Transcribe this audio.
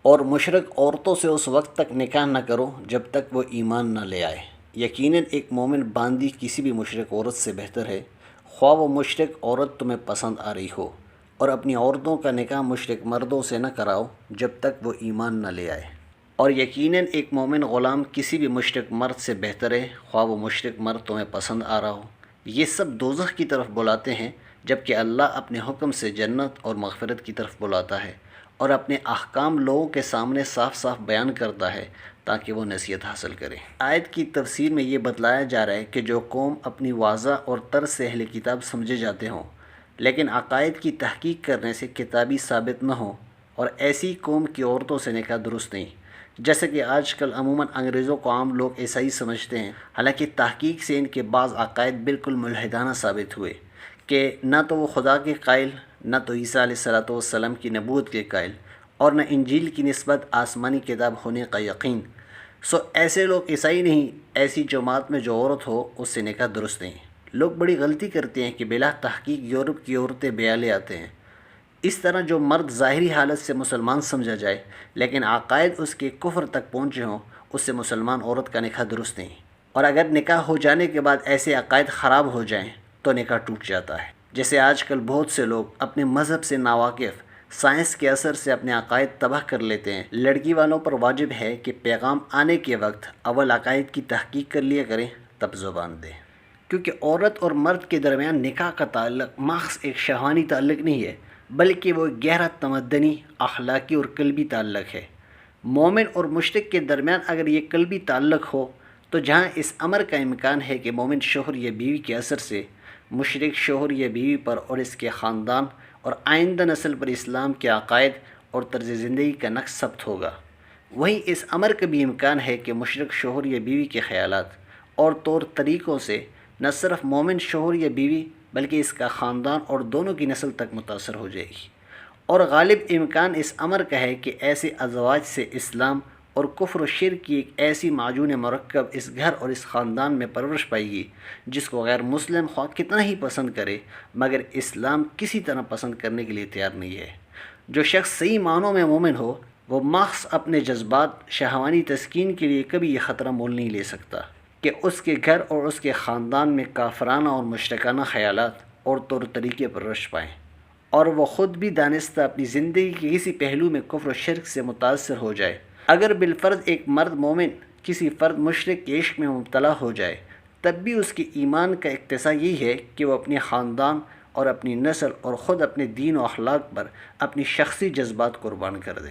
اور مشرک عورتوں سے اس وقت تک نکاح نہ کرو جب تک وہ ایمان نہ لے آئے۔ یقیناً ایک مومن باندی کسی بھی مشرک عورت سے بہتر ہے، خواہ وہ مشرک عورت تمہیں پسند آ رہی ہو، اور اپنی عورتوں کا نکاح مشرک مردوں سے نہ کراؤ جب تک وہ ایمان نہ لے آئے۔ اور یقیناً ایک مومن غلام کسی بھی مشرک مرد سے بہتر ہے، خواہ وہ مشرک مرد تمہیں پسند آ رہا ہو۔ یہ سب دوزخ کی طرف بلاتے ہیں، جبکہ اللہ اپنے حکم سے جنت اور مغفرت کی طرف بلاتا ہے، اور اپنے احکام لوگوں کے سامنے صاف صاف بیان کرتا ہے تاکہ وہ نصیحت حاصل کریں۔ آیت کی تفسیر میں یہ بتلایا جا رہا ہے کہ جو قوم اپنی واضح اور طرز سے اہل کتاب سمجھے جاتے ہوں، لیکن عقائد کی تحقیق کرنے سے کتابی ثابت نہ ہوں، اور ایسی قوم کی عورتوں سے نکاح درست نہیں، جیسے کہ آج کل عموماً انگریزوں کو عام لوگ عیسائی سمجھتے ہیں، حالانکہ تحقیق سے ان کے بعض عقائد بالکل ملحدانہ ثابت ہوئے کہ نہ تو وہ خدا کے قائل، نہ تو عیسیٰ علیہ السلام کی نبوت کے قائل، اور نہ انجیل کی نسبت آسمانی کتاب ہونے کا یقین۔ ایسے لوگ عیسائی نہیں، ایسی جماعت میں جو عورت ہو اس سے نکاح درست نہیں۔ لوگ بڑی غلطی کرتے ہیں کہ بلا تحقیق یورپ کی عورتیں بیاہ لے آتے ہیں۔ اس طرح جو مرد ظاہری حالت سے مسلمان سمجھا جائے لیکن عقائد اس کے کفر تک پہنچے ہوں، اس سے مسلمان عورت کا نکاح درست نہیں، اور اگر نکاح ہو جانے کے بعد ایسے عقائد خراب ہو جائیں تو نکاح ٹوٹ جاتا ہے۔ جیسے آج کل بہت سے لوگ اپنے مذہب سے ناواقف سائنس کے اثر سے اپنے عقائد تباہ کر لیتے ہیں۔ لڑکی والوں پر واجب ہے کہ پیغام آنے کے وقت اول عقائد کی تحقیق کر لیا کریں، تب زبان دیں، کیونکہ عورت اور مرد کے درمیان نکاح کا تعلق محض ایک شہوانی تعلق نہیں ہے، بلکہ وہ گہرا تمدنی، اخلاقی اور قلبی تعلق ہے۔ مومن اور مشرک کے درمیان اگر یہ قلبی تعلق ہو تو جہاں اس امر کا امکان ہے کہ مومن شوہر یا بیوی کے اثر سے مشرک شوہر یا بیوی پر اور اس کے خاندان اور آئندہ نسل پر اسلام کے عقائد اور طرز زندگی کا نقش ثبت ہوگا، وہیں اس امر کا بھی امکان ہے کہ مشرک شوہر یا بیوی کے خیالات اور طور طریقوں سے نہ صرف مومن شوہر یا بیوی بلکہ اس کا خاندان اور دونوں کی نسل تک متاثر ہو جائے گی۔ اور غالب امکان اس امر کا ہے کہ ایسے ازواج سے اسلام اور کفر و شرک کی ایک ایسی معجون مرکب اس گھر اور اس خاندان میں پرورش پائے گی جس کو غیر مسلم خواہ کتنا ہی پسند کرے مگر اسلام کسی طرح پسند کرنے کے لیے تیار نہیں ہے۔ جو شخص صحیح معنوں میں مومن ہو وہ محض اپنے جذبات شہوانی تسکین کے لیے کبھی یہ خطرہ مول نہیں لے سکتا کہ اس کے گھر اور اس کے خاندان میں کافرانہ اور مشرکانہ خیالات اور طور طریقے پرورش پائیں، اور وہ خود بھی دانستہ اپنی زندگی کے کسی پہلو میں کفر و شرک سے متاثر ہو جائے۔ اگر بالفرض ایک مرد مومن کسی فرد مشرک کے عشق میں مبتلا ہو جائے، تب بھی اس کے ایمان کا اقتضا یہی ہے کہ وہ اپنے خاندان اور اپنی نسل اور خود اپنے دین و اخلاق پر اپنی شخصی جذبات قربان کر دے۔